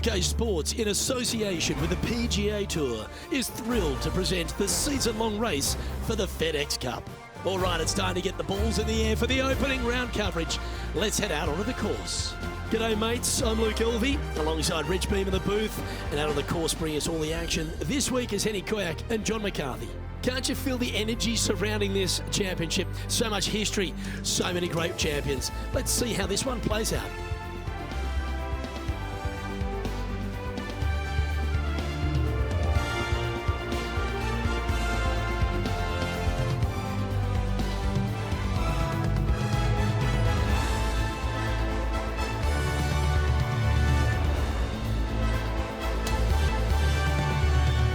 2K Sports, in association with the PGA Tour, is thrilled to present the season-long race for the FedEx Cup. All right, it's time to get the balls in the air for the opening round coverage. Let's head out onto the course. G'day mates, I'm Luke Elvey, alongside Rich Beam in the booth, and out on the course bringing us all the action this week is Henny Koyak and John McCarthy. Can't you feel the energy surrounding this championship? So much history, so many great champions. Let's see how this one plays out.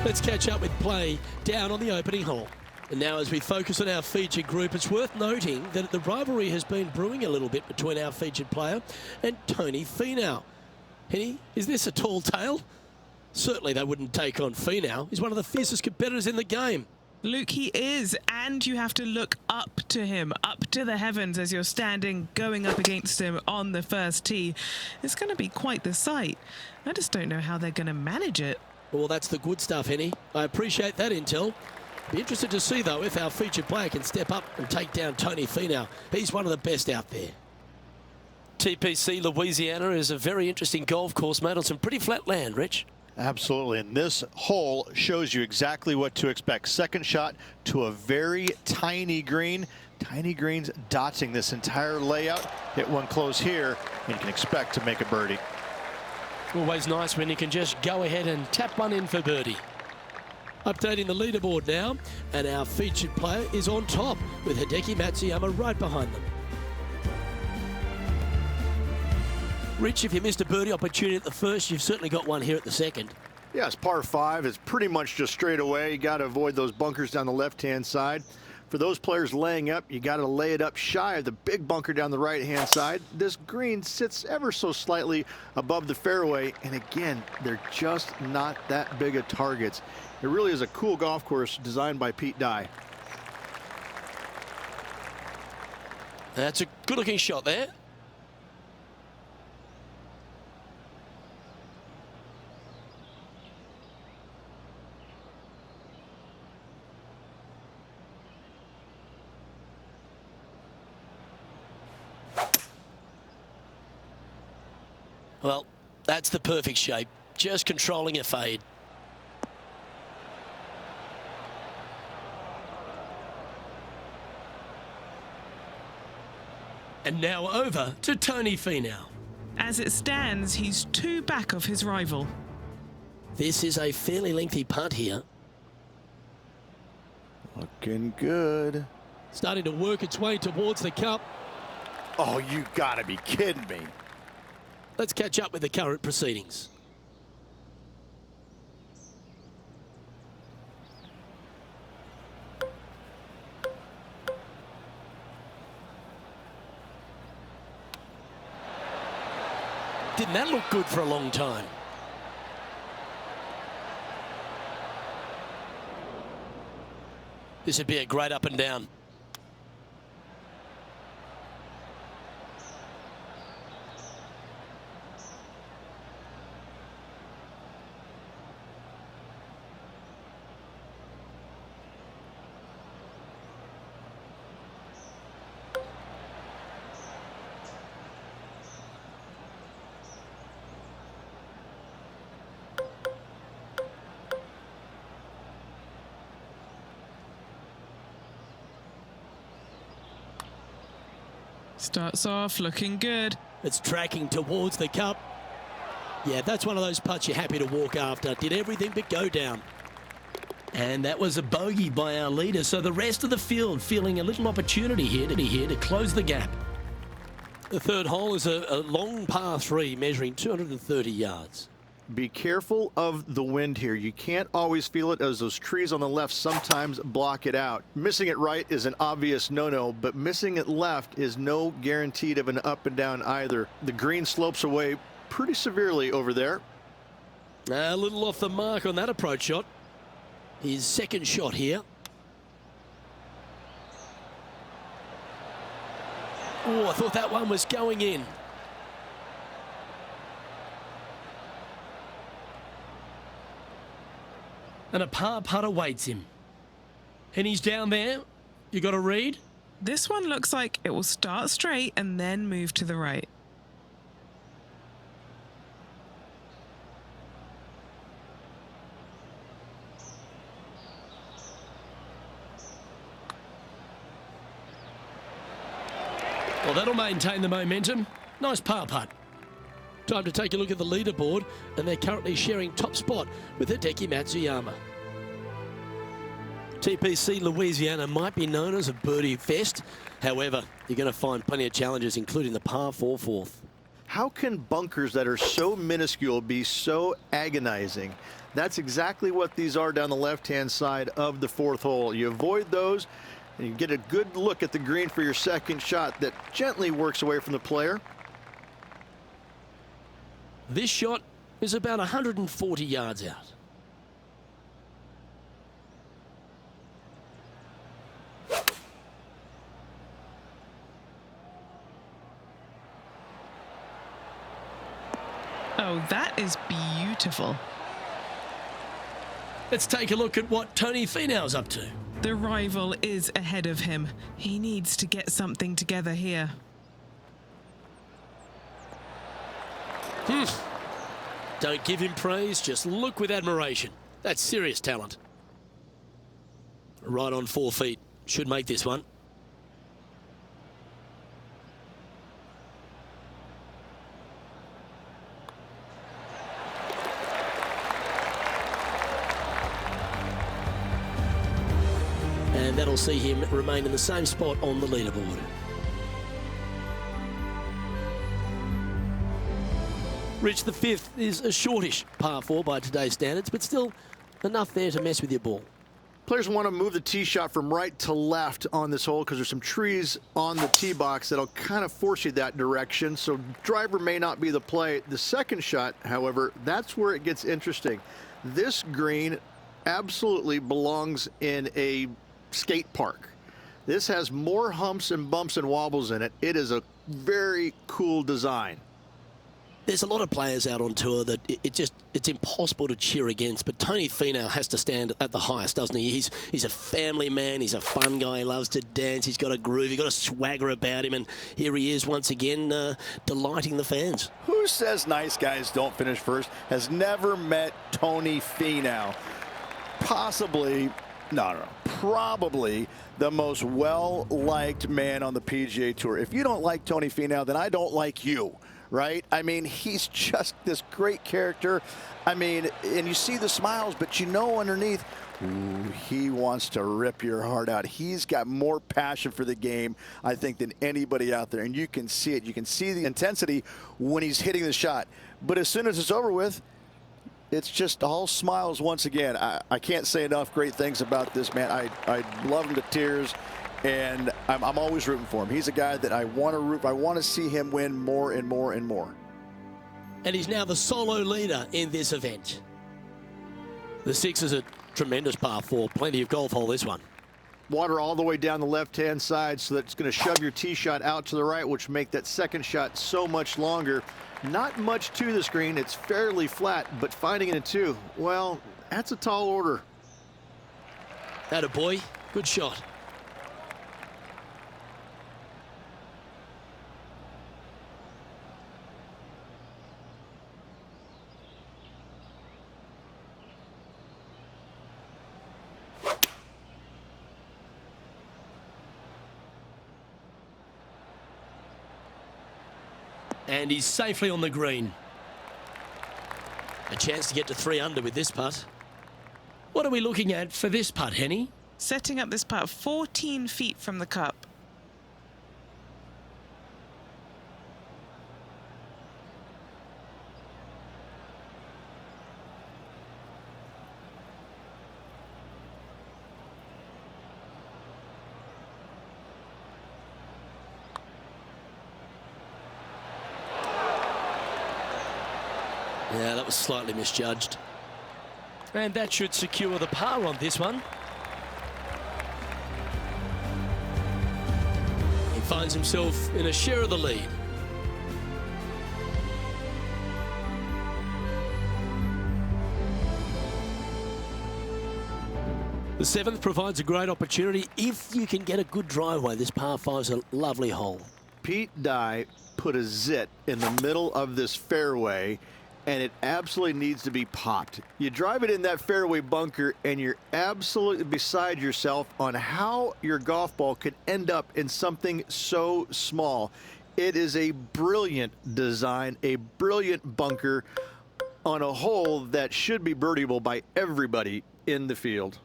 Let's catch up with play down on the opening hole. And now as we focus on our featured group, it's worth noting that the rivalry has been brewing a little bit between our featured player and Tony Finau. Henny, is this a tall tale? Certainly they wouldn't take on Finau. He's one of the fiercest competitors in the game. Luke, he is, and you have to look up to him, up to the heavens as you're standing, going up against him on the first tee. It's going to be quite the sight. I just don't know how they're going to manage it. Well, that's the good stuff, Henny. I appreciate that intel. Be interested to see, though, if our featured player can step up and take down Tony Finau. He's one of the best out there. TPC Louisiana is a very interesting golf course, mate, on some pretty flat land, Rich. Absolutely, and this hole shows you exactly what to expect. Second shot to a very tiny green. Tiny greens dotting this entire layout. Hit one close here, and you can expect to make a birdie. Always nice when you can just go ahead and tap one in for birdie. Updating the leaderboard now, and our featured player is on top with Hideki Matsuyama right behind them. Rich, if you missed a birdie opportunity at the first, you've certainly got one here at the second. Yeah, it's par 5. It's pretty much just straight away. You got to avoid those bunkers down the left-hand side. For those players laying up, you got to lay it up shy of the big bunker down the right-hand side. This green sits ever so slightly above the fairway, and again, they're just not that big of targets. It really is a cool golf course designed by Pete Dye. That's a good-looking shot there. Well, that's the perfect shape. Just controlling a fade. And now over to Tony Finau. As it stands, he's 2 back of his rival. This is a fairly lengthy putt here. Looking good. Starting to work its way towards the cup. Oh, you got to be kidding me. Let's catch up with the current proceedings. Didn't that look good for a long time? This would be a great up and down. Starts off looking good. It's tracking towards the cup. Yeah, that's one of those putts you're happy to walk after. Did everything but go down. And that was a bogey by our leader. So the rest of the field feeling a little opportunity here to close the gap. The third hole is a long par 3 measuring 230 yards. Be careful of the wind here. You can't always feel it as those trees on the left sometimes block it out. Missing it right is an obvious no-no, but missing it left is no guaranteed of an up and down either. The green slopes away pretty severely over there. A little off the mark on that approach shot. His second shot here. Oh, I thought that one was going in. And a par putt awaits him. And he's down there. You got a read? This one looks like it will start straight and then move to the right. Well, that'll maintain the momentum. Nice par putt. Time to take a look at the leaderboard, and they're currently sharing top spot with Hideki Matsuyama. TPC Louisiana might be known as a birdie fest. However, you're going to find plenty of challenges, including the par 4 fourth. How can bunkers that are so minuscule be so agonizing? That's exactly what these are down the left-hand side of the fourth hole. You avoid those, and you get a good look at the green for your second shot that gently works away from the player. This shot is about 140 yards out. Oh, that is beautiful. Let's take a look at what Tony Finau's up to. The rival is ahead of him. He needs to get something together here. Don't give him praise, just look with admiration. That's serious talent. Right on 4 feet. Should make this one. And that'll see him remain in the same spot on the leaderboard. Rich, the fifth is a shortish par 4 by today's standards, but still enough there to mess with your ball. Players want to move the tee shot from right to left on this hole because there's some trees on the tee box that'll kind of force you that direction, so driver may not be the play. The second shot, however, that's where it gets interesting. This green absolutely belongs in a skate park. This has more humps and bumps and wobbles in it. It is a very cool design. There's a lot of players out on tour that it's impossible to cheer against, but Tony Finau has to stand at the highest, doesn't he? He's a family man, he's a fun guy, he loves to dance, he's got a groove, he's got a swagger about him, and here he is once again delighting the fans. Who says nice guys don't finish first has never met Tony Finau. Probably the most well-liked man on the PGA Tour. If you don't like Tony Finau, then I don't like you. Right? I mean, he's just this great character. I mean, and you see the smiles, but you know underneath, ooh, he wants to rip your heart out. He's got more passion for the game, I think, than anybody out there. And you can see it. You can see the intensity when he's hitting the shot. But as soon as it's over with, it's just all smiles once again. I can't say enough great things about this man. I love him to tears. And I'm always rooting for him. He's a guy that I want to root for. I want to see him win more and more and more. And he's now the solo leader in this event. The 6 is a tremendous par 4. Plenty of golf hole, this one. Water all the way down the left-hand side, so that's going to shove your tee shot out to the right, which make that second shot so much longer. Not much to this green. It's fairly flat, but finding it in 2, well, that's a tall order. Attaboy, good shot. And he's safely on the green. A chance to get to 3 under with this putt. What are we looking at for this putt, Henny? Setting up this putt 14 feet from the cup. Yeah, that was slightly misjudged. And that should secure the par on this one. He finds himself in a share of the lead. The 7th provides a great opportunity if you can get a good driveway. This par 5's a lovely hole. Pete Dye put a zit in the middle of this fairway, and it absolutely needs to be popped. You drive it in that fairway bunker, and you're absolutely beside yourself on how your golf ball could end up in something so small. It is a brilliant design, a brilliant bunker on a hole that should be birdieable by everybody in the field.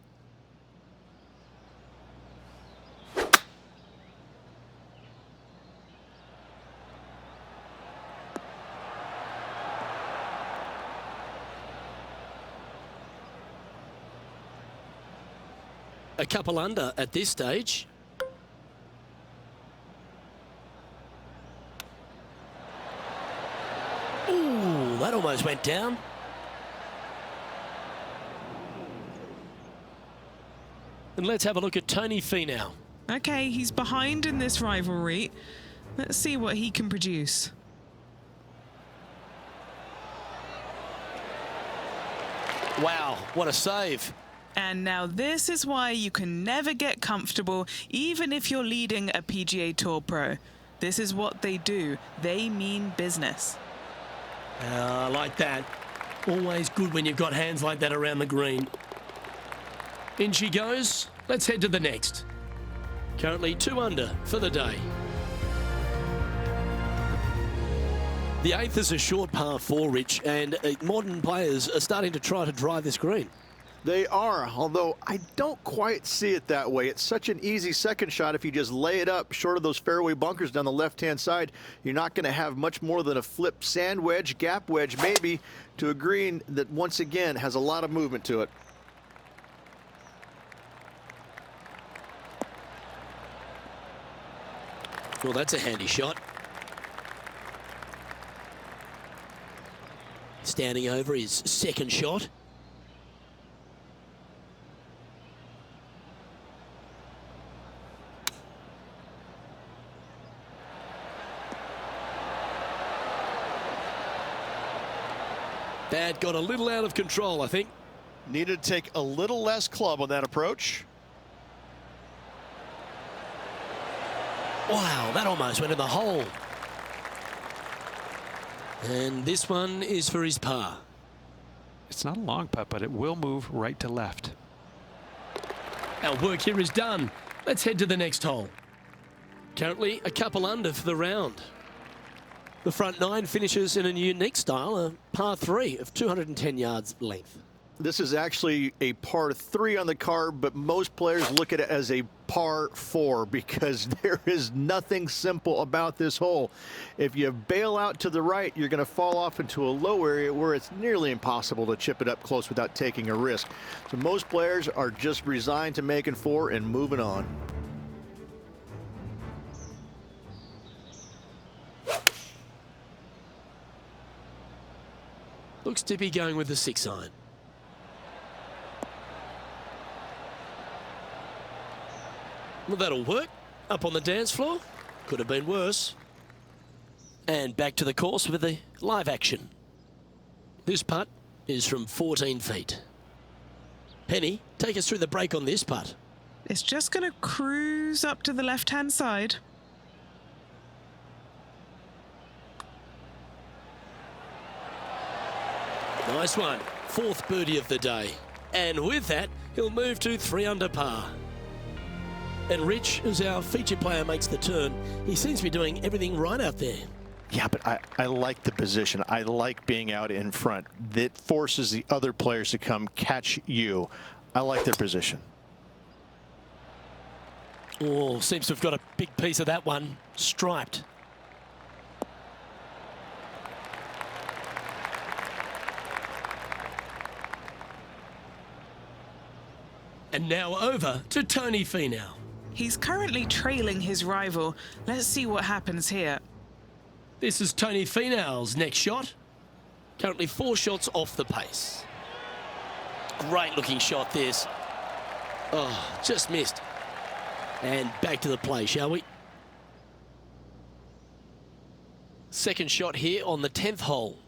A couple under at this stage. Ooh, that almost went down. And let's have a look at Tony Finau. Okay, he's behind in this rivalry. Let's see what he can produce. Wow, what a save. And now this is why you can never get comfortable, even if you're leading a PGA Tour pro. This is what they do. They mean business. I like that. Always good when you've got hands like that around the green. In she goes. Let's head to the next. Currently 2 under for the day. The 8th is a short par 4, Rich, and modern players are starting to try to drive this green. They are, although I don't quite see it that way. It's such an easy second shot. If you just lay it up short of those fairway bunkers down the left-hand side, you're not going to have much more than a flip sand wedge, gap wedge maybe, to a green that once again has a lot of movement to it. Well, that's a handy shot. Standing over his second shot. That got a little out of control, I think. Needed to take a little less club on that approach. Wow, that almost went in the hole. And this one is for his par. It's not a long putt, but it will move right to left. Our work here is done. Let's head to the next hole. Currently a couple under for the round. The front 9 finishes in a unique style, a par 3 of 210 yards length. This is actually a par 3 on the card, but most players look at it as a par 4 because there is nothing simple about this hole. If you bail out to the right, you're going to fall off into a low area where it's nearly impossible to chip it up close without taking a risk. So most players are just resigned to making 4 and moving on. Looks to be going with the 6-iron. Well, that'll work. Up on the dance floor. Could have been worse. And back to the course with the live action. This putt is from 14 feet. Penny, take us through the break on this putt. It's just going to cruise up to the left-hand side. Nice one. 4th birdie of the day. And with that, he'll move to 3 under par. And Rich, as our featured player makes the turn, he seems to be doing everything right out there. Yeah, but I like the position. I like being out in front. That forces the other players to come catch you. I like their position. Oh, seems to have got a big piece of that one. Striped. And now over to Tony Finau. He's currently trailing his rival. Let's see what happens here. This is Tony Finau's next shot. Currently 4 shots off the pace. Great looking shot this. Oh, just missed. And back to the play, shall we? Second shot here on the 10th hole.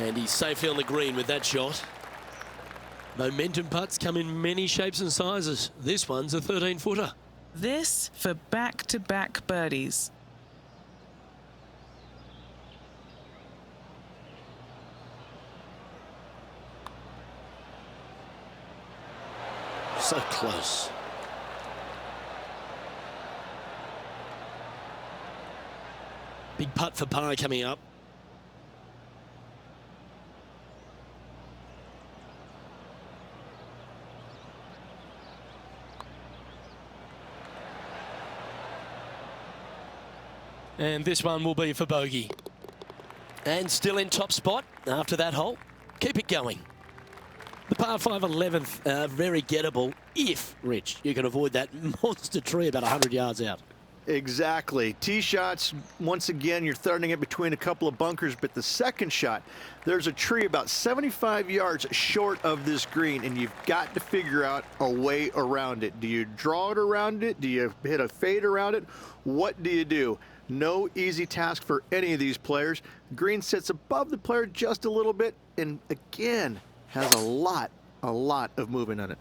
And he's safely on the green with that shot. Momentum putts come in many shapes and sizes. This one's a 13-footer. This for back-to-back birdies. So close. Big putt for par coming up. And this one will be for bogey. And still in top spot after that hole. Keep it going. The par 5 11th, very gettable if, Rich, you can avoid that monster tree about 100 yards out. Exactly. Tee shots, once again, you're throwing it between a couple of bunkers, but the second shot, there's a tree about 75 yards short of this green, and you've got to figure out a way around it. Do you draw it around it? Do you hit a fade around it? What do you do? No easy task for any of these players. Green sits above the player just a little bit, and again, has a lot of movement on it.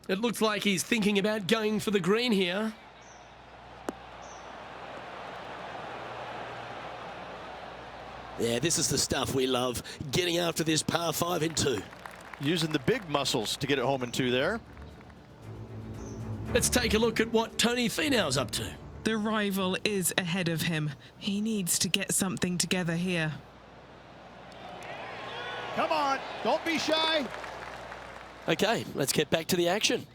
It looks like he's thinking about going for the green here. Yeah, this is the stuff we love, getting after this par 5 in 2. Using the big muscles to get it home in 2 there. Let's take a look at what Tony Finau's up to. The rival is ahead of him. He needs to get something together here. Come on, don't be shy. Okay, let's get back to the action.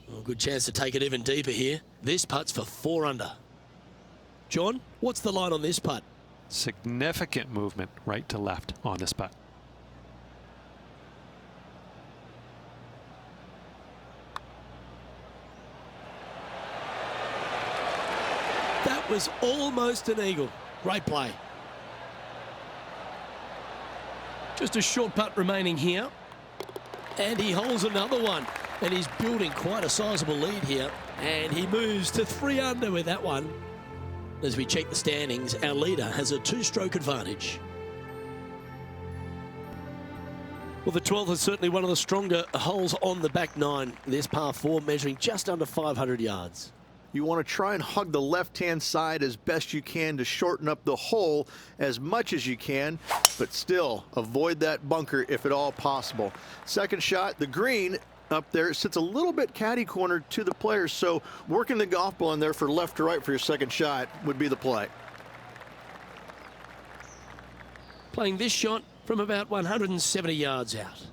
Well, good chance to take it even deeper here. This putt's for 4 under. John, what's the line on this putt? Significant movement right to left on this putt. That was almost an eagle. Great play. Just a short putt remaining here. And he holds another one. And he's building quite a sizable lead here. And he moves to 3 under with that one. As we check the standings, our leader has a 2-stroke advantage. Well, the 12th is certainly one of the stronger holes on the back 9. This par 4 measuring just under 500 yards. You want to try and hug the left-hand side as best you can to shorten up the hole as much as you can, but still avoid that bunker if at all possible. Second shot, the green up there sits a little bit caddy cornered to the players, so working the golf ball in there for left to right for your second shot would be the play. Playing this shot from about 170 yards out.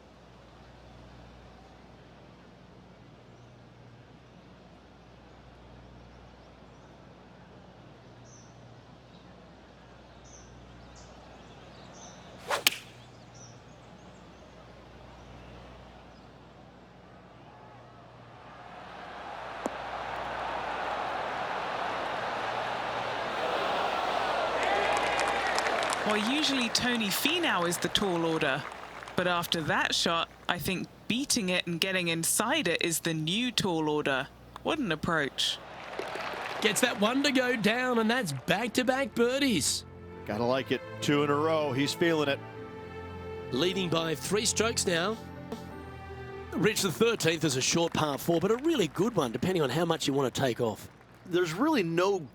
Well, usually Tony Finau is the tall order, but after that shot, I think beating it and getting inside it is the new tall order. What an approach. Gets that one to go down, and that's back-to-back birdies. Gotta like it. 2 in a row. He's feeling it. Leading by 3 strokes now. Rich, the 13th is a short par 4, but a really good one, depending on how much you want to take off. There's really no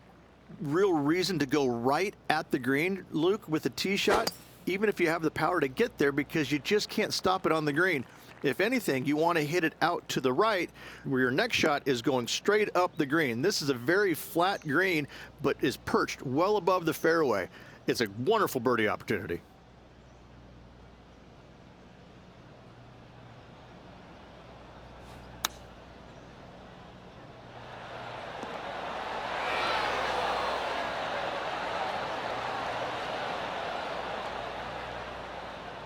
real reason to go right at the green, Luke, with a tee shot, even if you have the power to get there, because you just can't stop it on the green. If anything, you want to hit it out to the right, where your next shot is going straight up the green. This is a very flat green, but is perched well above the fairway. It's a wonderful birdie opportunity.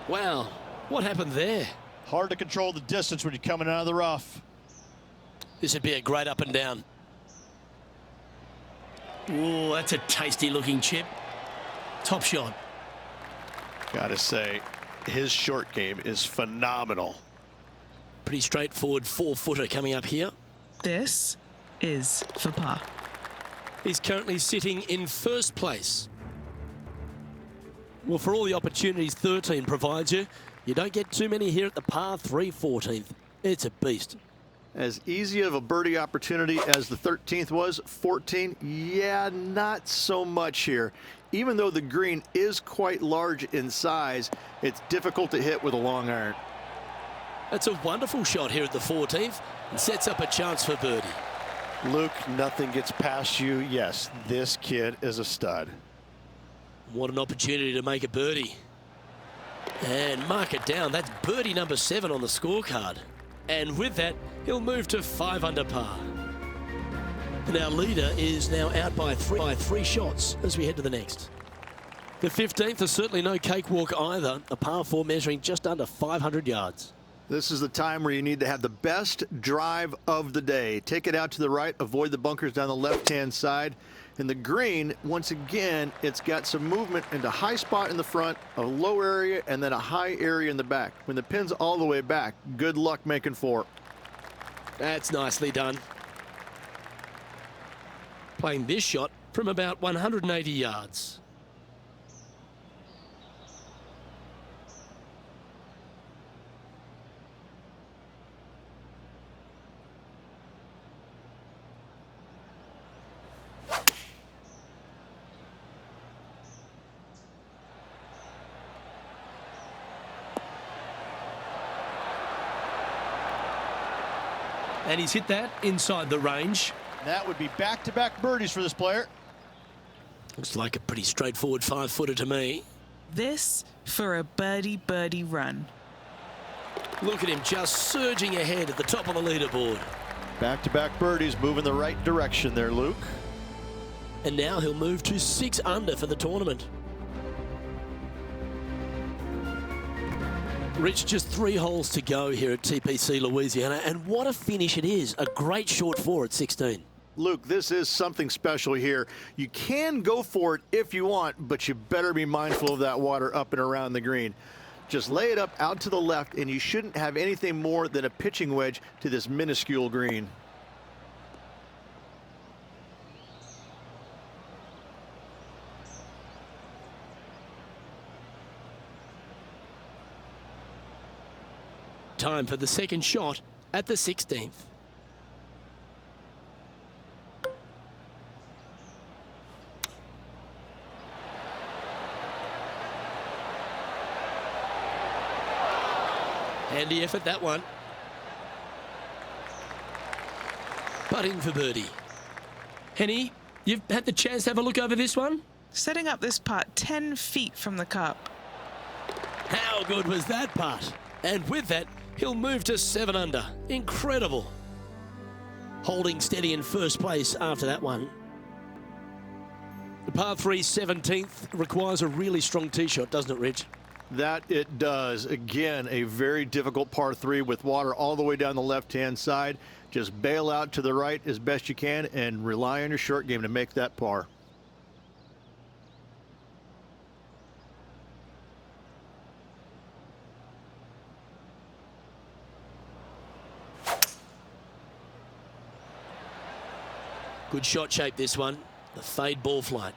Wow, what happened there? Hard to control the distance when you're coming out of the rough. This would be a great up and down. Ooh, that's a tasty looking chip. Top shot. Gotta say, his short game is phenomenal. Pretty straightforward 4-footer coming up here. This is for par. He's currently sitting in first place. Well, for all the opportunities 13 provides you, you don't get too many here at the par 3 14th. It's a beast. As easy of a birdie opportunity as the 13th was, 14, yeah, not so much here. Even though the green is quite large in size, it's difficult to hit with a long iron. That's a wonderful shot here at the 14th and sets up a chance for birdie. Luke, nothing gets past you. Yes, this kid is a stud. What an opportunity to make a birdie. And mark it down. That's birdie number 7 on the scorecard. And with that, he'll move to 5 under par. And our leader is now out by three shots as we head to the next. The 15th is certainly no cakewalk either. A par 4 measuring just under 500 yards. This is the time where you need to have the best drive of the day. Take it out to the right, avoid the bunkers down the left-hand side. And the green, once again, it's got some movement into high spot in the front, a low area, and then a high area in the back. When the pin's all the way back, good luck making 4. That's nicely done. Playing this shot from about 180 yards. And he's hit that inside the range. That would be back-to-back birdies for this player. Looks like a pretty straightforward 5-footer to me. This for a birdie run. Look at him just surging ahead at the top of the leaderboard. Back-to-back birdies, moving the right direction there, Luke. And now he'll move to 6 under for the tournament. Rich, just 3 holes to go here at TPC Louisiana, and what a finish it is. A great short 4 at 16. Luke, this is something special here. You can go for it if you want, but you better be mindful of that water up and around the green. Just lay it up out to the left, and you shouldn't have anything more than a pitching wedge to this minuscule green. Time for the second shot at the 16th. Handy effort, that one. Putting for birdie. Henny, you've had the chance to have a look over this one? Setting up this putt 10 feet from the cup. How good was that putt? And with that, he'll move to 7 under. Incredible. Holding steady in first place after that one. The par 3 17th requires a really strong tee shot, doesn't it, Rich? That it does. Again, a very difficult par 3 with water all the way down the left-hand side. Just bail out to the right as best you can and rely on your short game to make that par. Good shot shape, this one. The fade ball flight.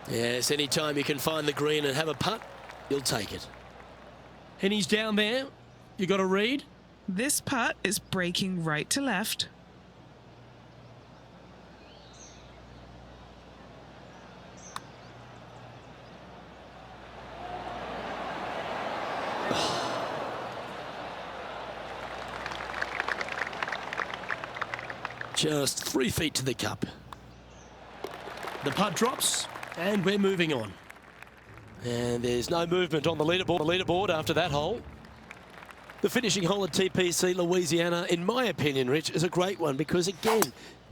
Yes, anytime you can find the green and have a putt, you'll take it. And he's down there. You got a read? This putt is breaking right to left. Just 3 feet to the cup. The putt drops, and we're moving on. And there's no movement on the leaderboard after that hole. The finishing hole at TPC Louisiana, in my opinion, Rich, is a great one because, again,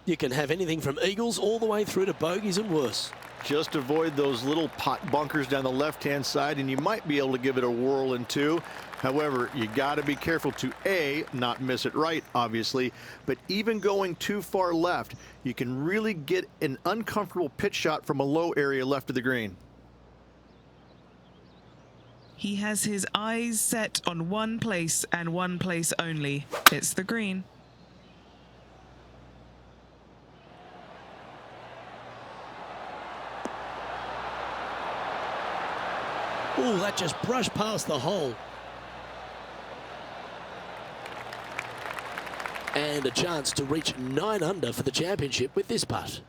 you can have anything from eagles all the way through to bogeys and worse. Just avoid those little pot bunkers down the left-hand side, and you might be able to give it a whirl in 2. However, you got to be careful to, A, not miss it right, obviously, but even going too far left, you can really get an uncomfortable pitch shot from a low area left of the green. He has his eyes set on one place and one place only. It's the green. Oh, that just brushed past the hole. And a chance to reach 9 under for the championship with this putt.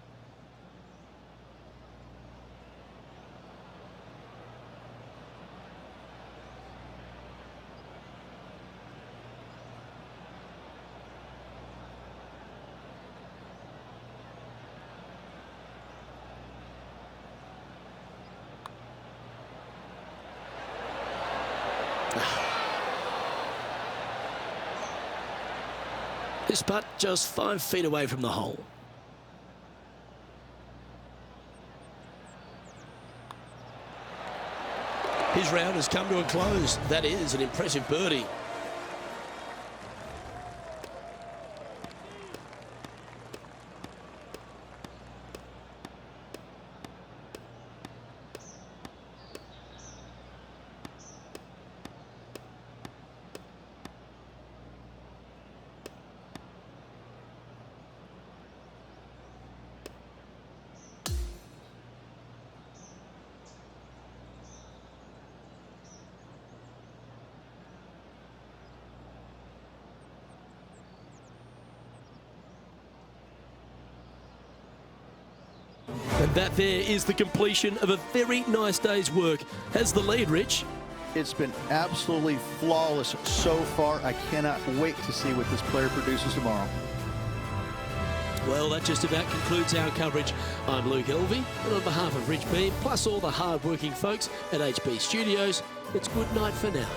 This putt just 5 feet away from the hole. His round has come to a close. That is an impressive birdie. And that there is the completion of a very nice day's work. Has the lead, Rich? It's been absolutely flawless so far. I cannot wait to see what this player produces tomorrow. Well, that just about concludes our coverage. I'm Luke Elvey, and on behalf of Rich Beam, plus all the hard-working folks at HB Studios, it's good night for now.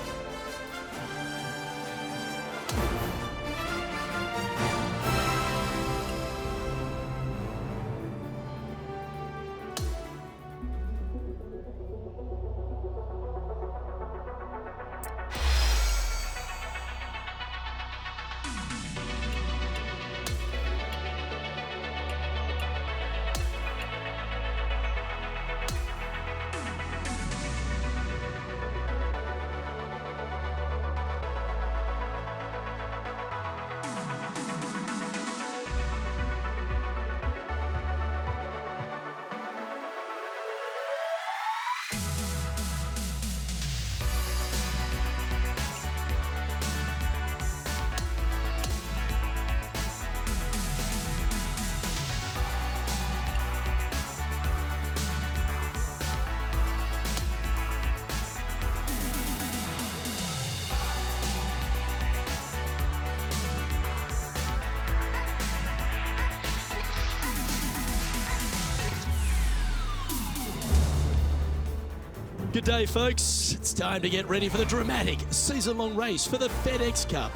Good day, folks. It's time to get ready for the dramatic season-long race for the FedEx Cup,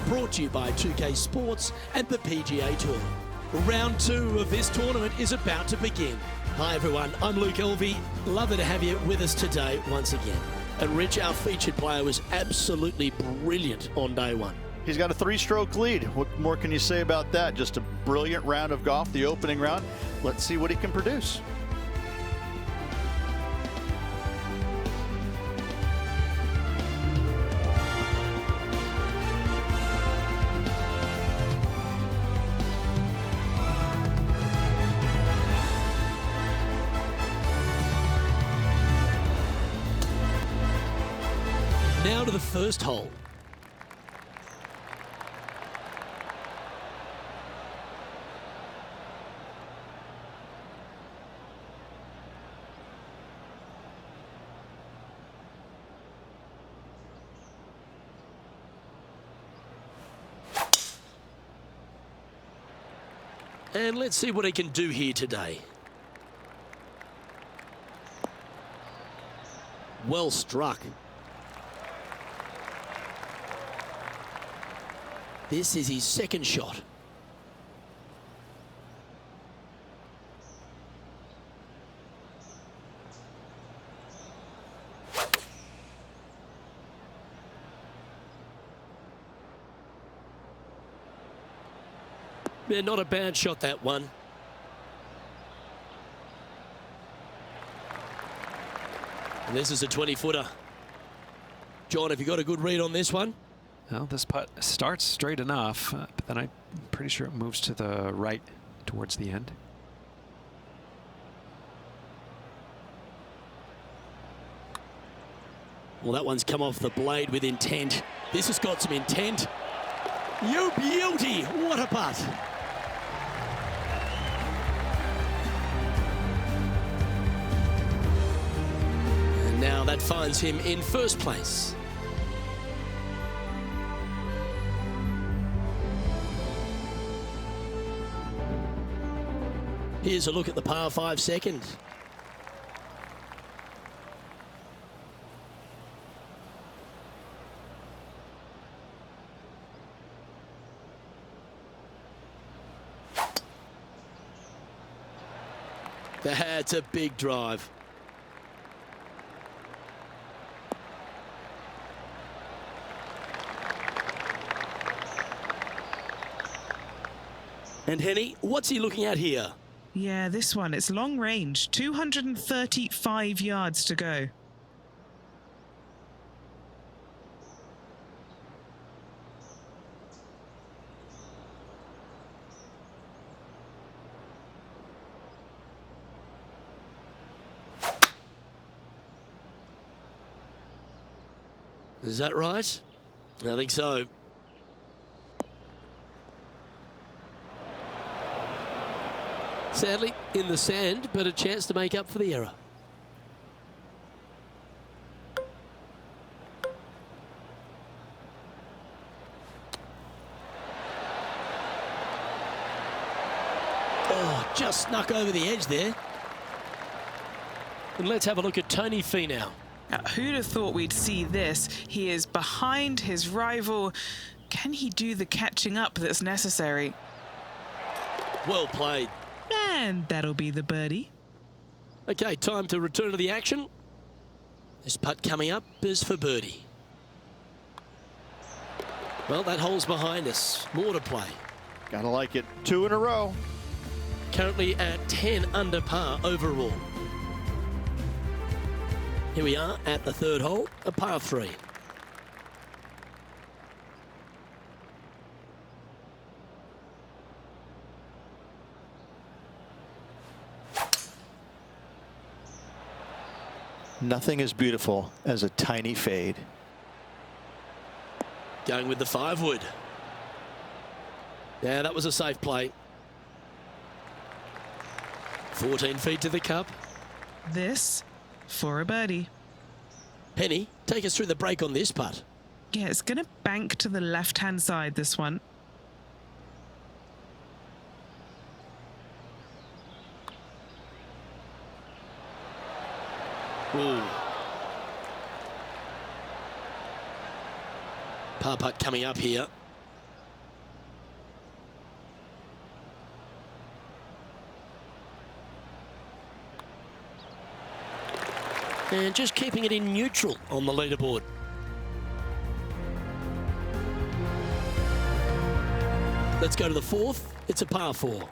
brought to you by 2K Sports and the PGA Tour. Round 2 of this tournament is about to begin. Hi, everyone. I'm Luke Elvey. Lovely to have you with us today once again. And Rich, our featured player, was absolutely brilliant on day 1. He's got a 3-stroke lead. What more can you say about that? Just a brilliant round of golf, the opening round. Let's see what he can produce. Now to the first hole. And let's see what he can do here today. Well struck. This is his second shot. Yeah, not a bad shot, that one. And this is a 20-footer. John, have you got a good read on this one? Well, this putt starts straight enough, but then I'm pretty sure it moves to the right towards the end. Well, that one's come off the blade with intent. This has got some intent. You beauty! What a putt! And now that finds him in first place. Here's a look at the par 5 second. That's a big drive. And Henny, what's he looking at here? Yeah, this one, it's long range, 235 yards to go. Is that right? I think so. Sadly, in the sand, but a chance to make up for the error. Oh, just snuck over the edge there. And let's have a look at Tony Finau. Now, who'd have thought we'd see this? He is behind his rival. Can he do the catching up that's necessary? Well played. And that'll be the birdie. Okay, time to return to the action. This putt coming up is for birdie. Well, that hole's behind us. More to play. Gotta like it. 2 in a row. Currently at 10 under par overall. Here we are at the third hole, a par 3. Nothing as beautiful as a tiny fade. Going with the 5 wood. Yeah, that was a safe play. 14 feet to the cup. This for a birdie. Penny, take us through the break on this putt. Yeah, it's going to bank to the left-hand side, this one. Ooh. Par putt coming up here. And just keeping it in neutral on the leaderboard. Let's go to the 4th. It's a par 4.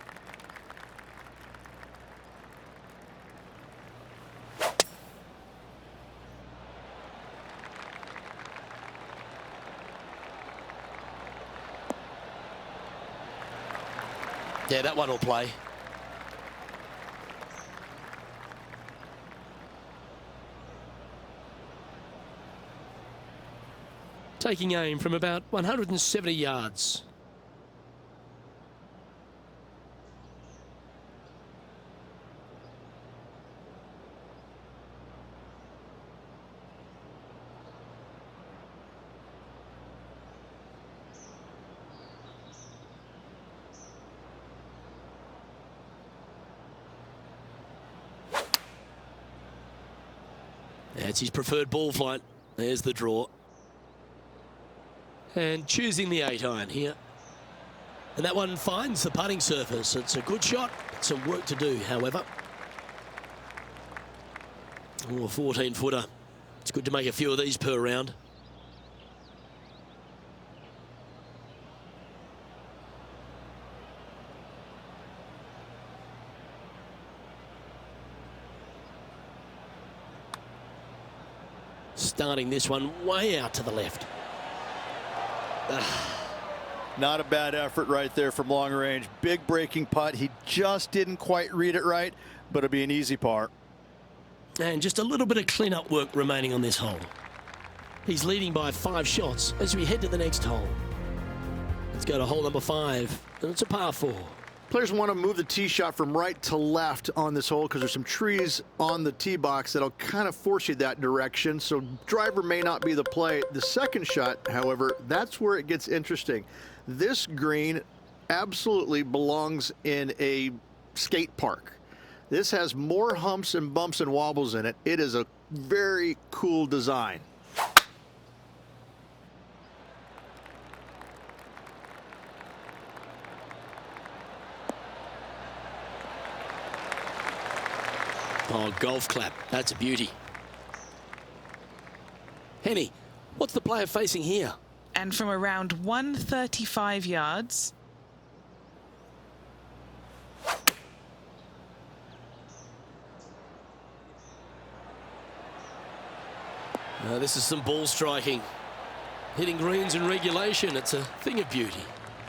Yeah, that one will play. Taking aim from about 170 yards. That's his preferred ball flight. There's the draw. And choosing the 8-iron here. And that one finds the putting surface. It's a good shot. Some work to do, however. Oh, a 14-footer. It's good to make a few of these per round. Starting this one way out to the left. Not a bad effort right there from long range. Big breaking putt. He just didn't quite read it right, but it'll be an easy par. And just a little bit of clean-up work remaining on this hole. He's leading by 5 shots as we head to the next hole. Let's go to hole number 5, and it's a par 4. Players want to move the tee shot from right to left on this hole because there's some trees on the tee box that'll kind of force you that direction, so driver may not be the play. The second shot, however, that's where it gets interesting. This green absolutely belongs in a skate park. This has more humps and bumps and wobbles in it. It is a very cool design. Oh, golf clap. That's a beauty. Henny, what's the player facing here? And from around 135 yards. This is some ball striking. Hitting greens in regulation, it's a thing of beauty.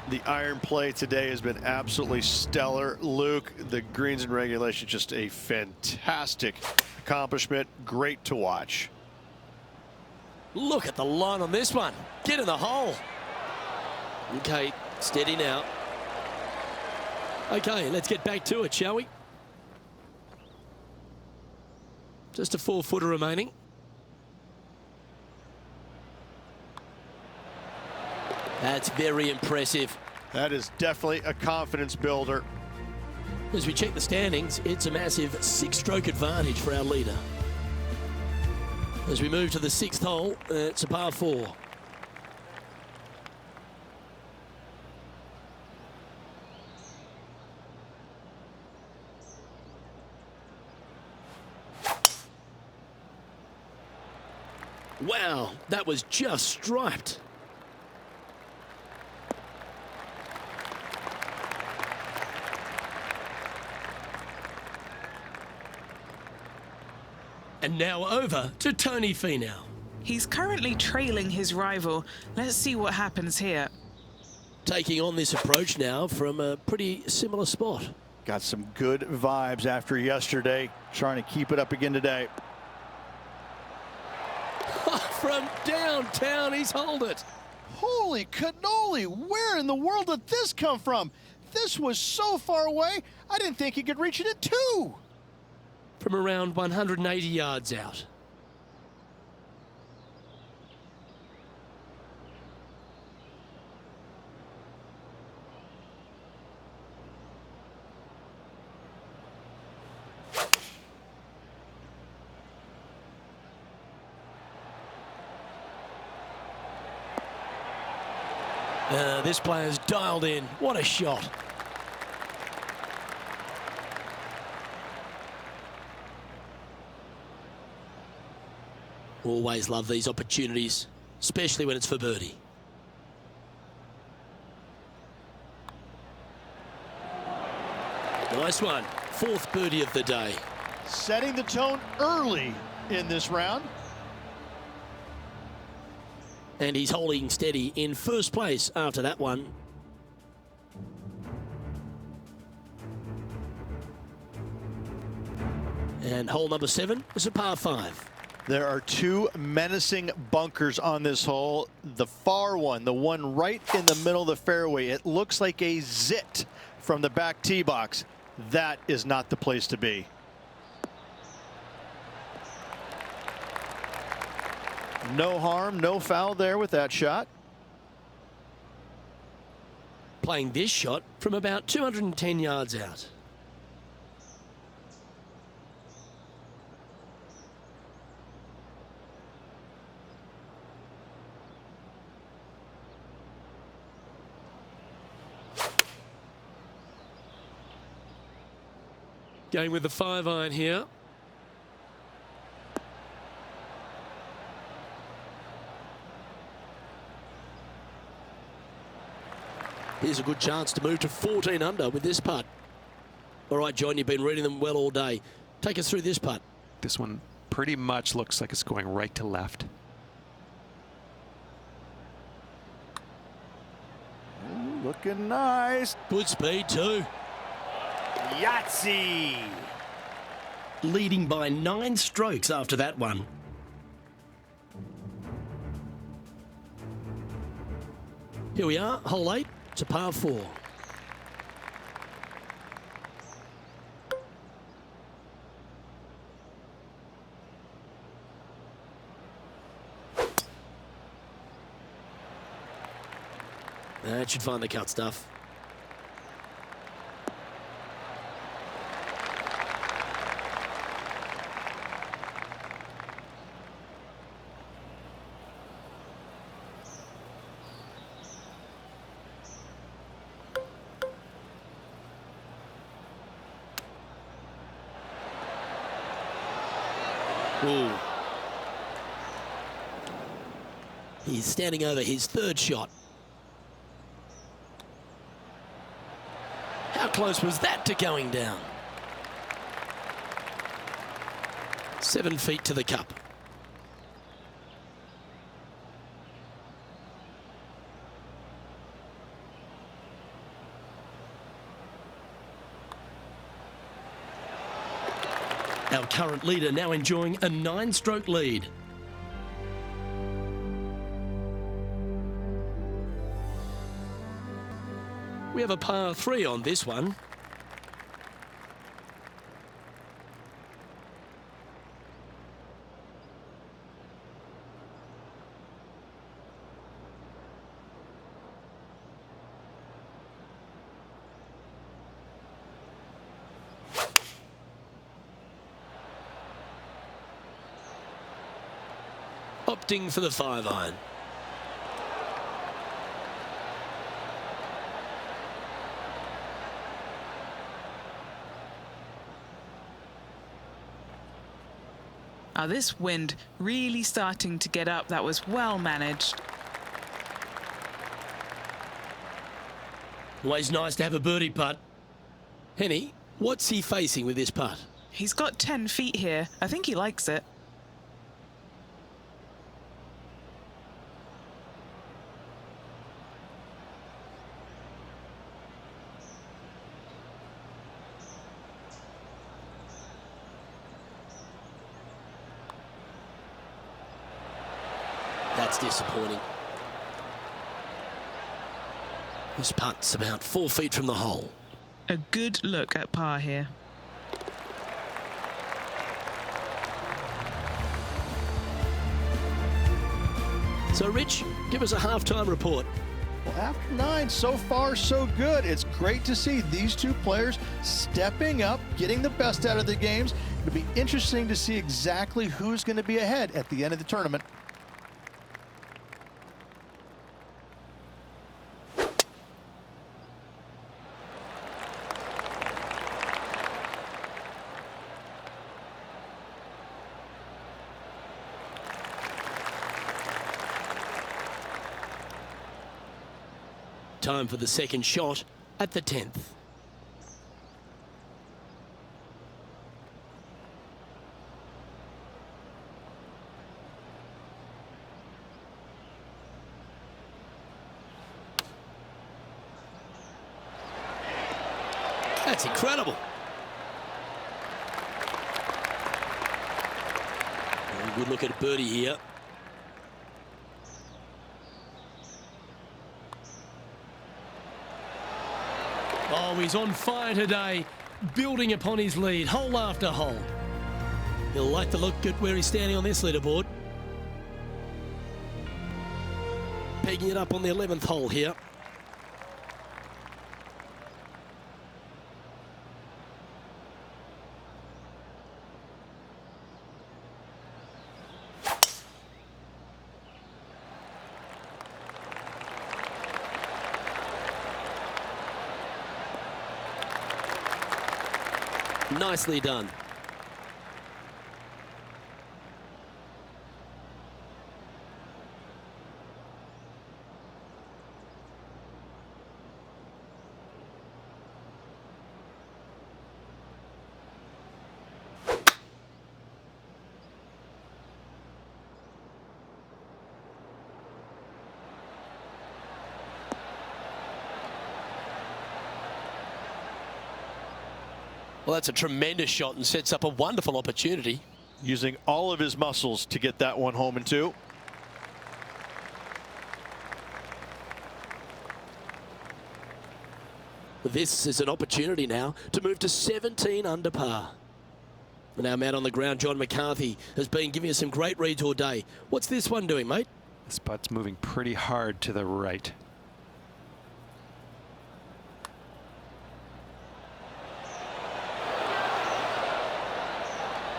The iron play today has been absolutely stellar. Luke, the greens in regulation, just a fantastic accomplishment. Great to watch. Look at the line on this one. Get in the hole. Okay, steady now. Okay, let's get back to it, shall we? Just a 4-footer remaining. That's very impressive. That is definitely a confidence builder. As we check the standings, it's a massive 6-stroke advantage for our leader. As we move to the 6th hole, it's a par 4. Wow, that was just striped. And now over to Tony Finau. He's currently trailing his rival. Let's see what happens here. Taking on this approach now from a pretty similar spot. Got some good vibes after yesterday. Trying to keep it up again today. From downtown, he's holed it. Holy cannoli, where in the world did this come from? This was so far away, I didn't think he could reach it at 2. From around 180 yards out. This player's dialed in. What a shot. Always love these opportunities, especially when it's for birdie. Nice one. 4th birdie of the day. Setting the tone early in this round. And he's holding steady in 1st place after that one. And hole number 7 is a par 5. There are 2 menacing bunkers on this hole. The far one, the one right in the middle of the fairway, it looks like a zit from the back tee box. That is not the place to be. No harm, no foul there with that shot. Playing this shot from about 210 yards out. Going with the 5-iron here. Here's a good chance to move to 14 under with this putt. All right, John, you've been reading them well all day. Take us through this putt. This one pretty much looks like it's going right to left. Ooh, looking nice. Good speed too. Yahtzee. Leading by 9 strokes after that one. Here we are, hole 8 to par 4. That should find the cut stuff. Ooh. He's standing over his third shot. How close was that to going down? 7 feet to the cup. Our current leader now enjoying a 9-stroke lead. We have a par 3 on this one. Opting for the 5-iron. This wind really starting to get up. That was well managed. Always nice to have a birdie putt. Henny, what's he facing with this putt? He's got 10 feet here. I think he likes it. That's disappointing. This putt's about 4 feet from the hole. A good look at par here. So, Rich, give us a halftime report. Well, after 9, so far so good. It's great to see these two players stepping up, getting the best out of the games. It'll be interesting to see exactly who's going to be ahead at the end of the tournament. Time for the second shot at the 10th. That's incredible. Very good look at birdie here. Oh, he's on fire today, building upon his lead, hole after hole. He'll like to look at where he's standing on this leaderboard. Pegging it up on the 11th hole here. Nicely done. Well, that's a tremendous shot and sets up a wonderful opportunity. Using all of his muscles to get that one home in 2. This is an opportunity now to move to 17 under par. And our man on the ground, John McCarthy, has been giving us some great reads all day. What's this one doing, mate? This putt's moving pretty hard to the right.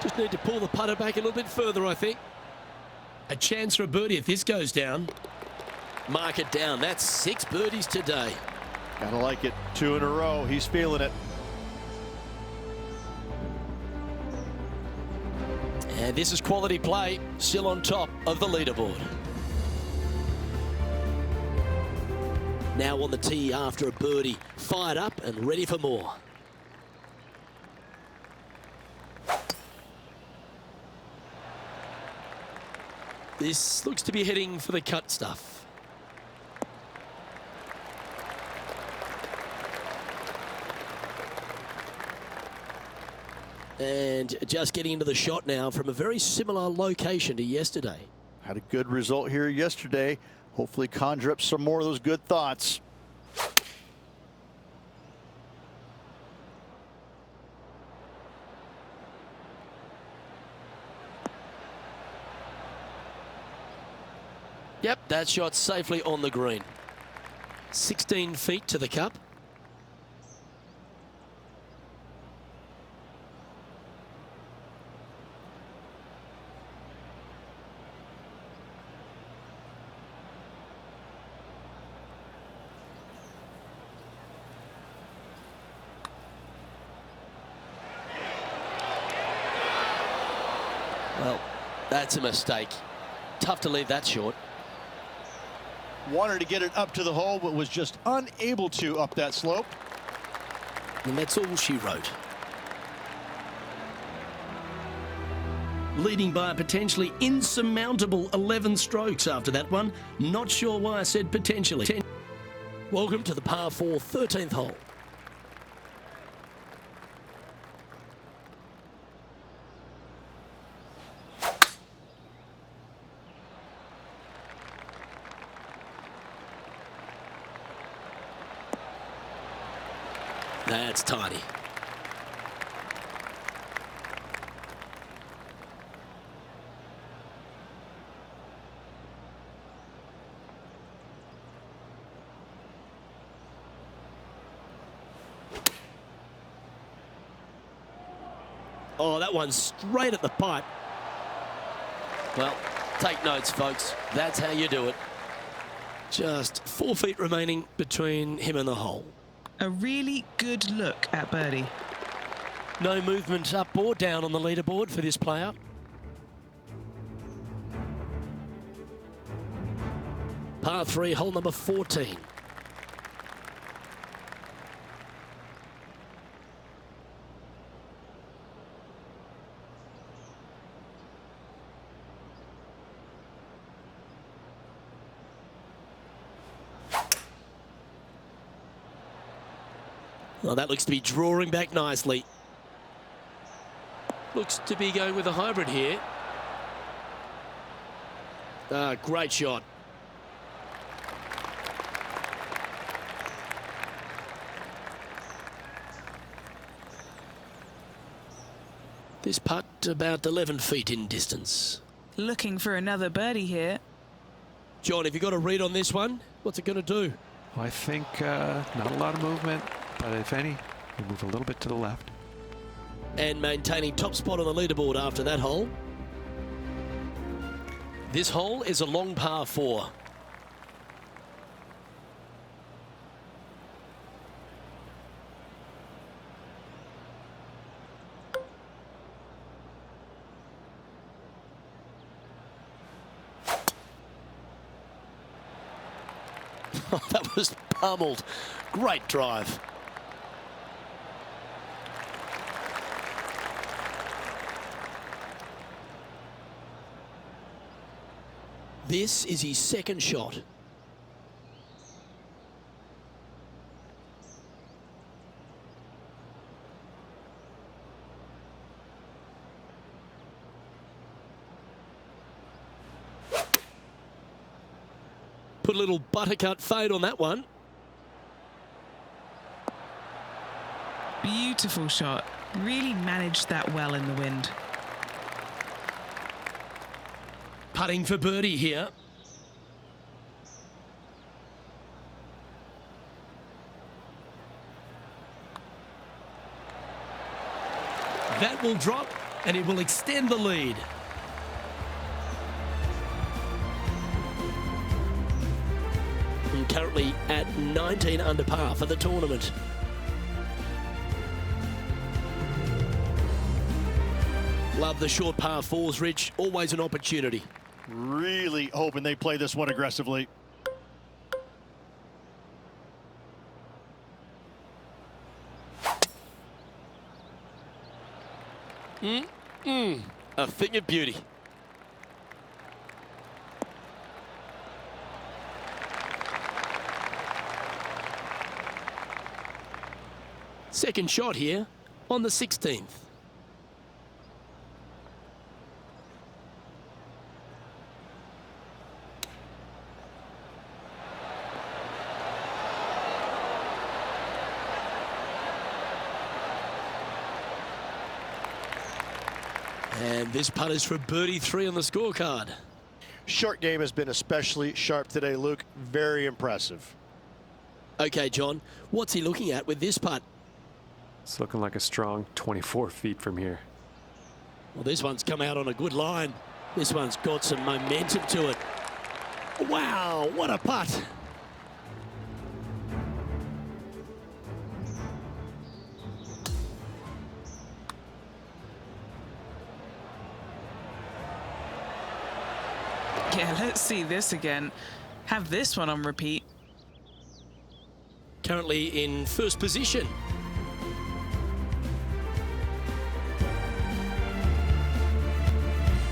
Just need to pull the putter back a little bit further, I think. A chance for a birdie if this goes down. Mark it down. That's 6 birdies today. Gotta like it. 2 in a row. He's feeling it. And this is quality play, still on top of the leaderboard. Now on the tee after a birdie, fired up and ready for more. This looks to be heading for the cut stuff. And just getting into the shot now from a very similar location to yesterday. Had a good result here yesterday. Hopefully conjure up some more of those good thoughts. Yep, that shot safely on the green. 16 feet to the cup. Well, that's a mistake. Tough to leave that short. Wanted to get it up to the hole, but was just unable to up that slope. And that's all she wrote. Leading by a potentially insurmountable 11 strokes after that one. Not sure why I said potentially. Welcome to the par 4 13th hole. That's tiny. Oh, that one's straight at the pipe. Well, take notes, folks. That's how you do it. Just 4 feet remaining between him and the hole. A really good look at birdie. No movement up or down on the leaderboard for this player. Par 3, hole number 14. Well, that looks to be drawing back nicely. Looks to be going with a hybrid here. Great shot. This putt about 11 feet in distance. Looking for another birdie here. John, have you got a read on this one? What's it going to do? Well, I think not a lot of movement, but if any, we move a little bit to the left. And maintaining top spot on the leaderboard after that hole. This hole is a long par 4. That was pummeled. Great drive. This is his second shot. Put a little buttercut fade on that one. Beautiful shot. Really managed that well in the wind. Putting for birdie here. That will drop, and it will extend the lead. And currently at 19 under par for the tournament. Love the short par fours, Rich. Always an opportunity. Really hoping they play this one aggressively. A thing of beauty. Second shot here on the 16th. And this putt is for birdie 3 on the scorecard. Short game has been especially sharp today, Luke. Very impressive. Okay, John, what's he looking at with this putt? It's looking like a strong 24 feet from here. Well, this one's come out on a good line. This one's got some momentum to it. Wow, what a putt. Yeah, let's see this again. Have this one on repeat. Currently in first position.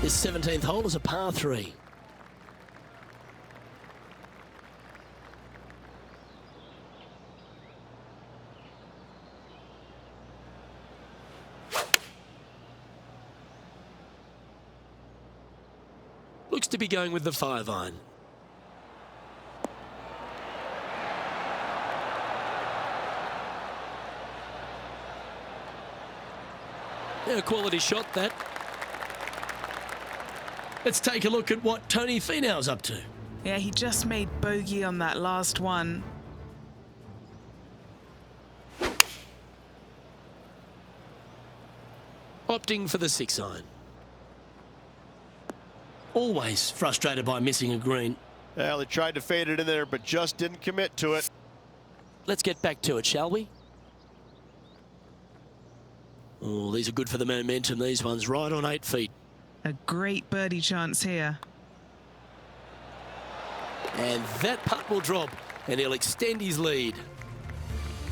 This 17th hole is a par 3. Looks to be going with the 5-iron. Yeah, a quality shot, that. Let's take a look at what Tony Finau's up to. Yeah, he just made bogey on that last one. Opting for the 6-iron. Always frustrated by missing a green. Well, they tried to fade it in there, but just didn't commit to it. Let's get back to it, shall we? Oh, these are good for the momentum, these ones, right on 8 feet. A great birdie chance here. And that putt will drop, and he'll extend his lead.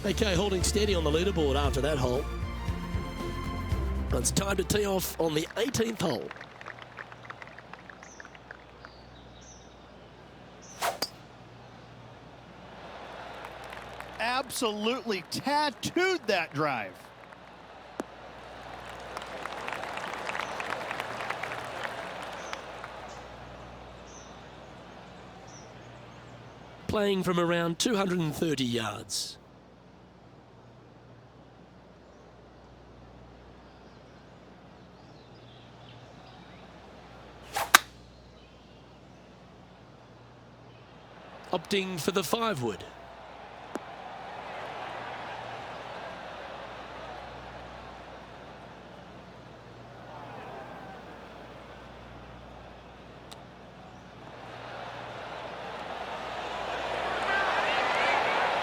Okay, holding steady on the leaderboard after that hole. It's time to tee off on the 18th hole. Absolutely tattooed that drive. Playing from around 230 yards. Opting for the 5-wood.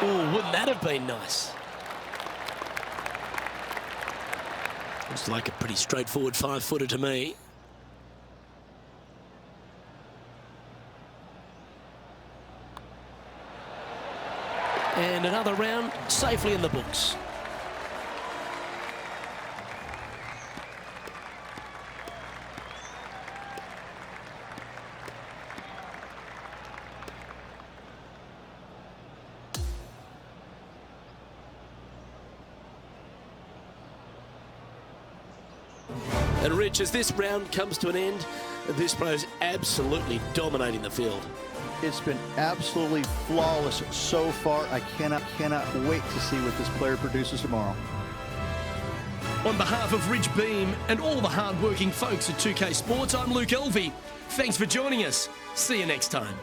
Oh, wouldn't that have been nice? Looks like a pretty straightforward 5-footer to me. And another round safely in the books. And Rich, as this round comes to an end, this pro's absolutely dominating the field. It's been absolutely flawless so far. I cannot wait to see what this player produces tomorrow. On behalf of Ridge Beam and all the hard-working folks at 2K Sports, I'm Luke Elvey. Thanks for joining us. See you next time.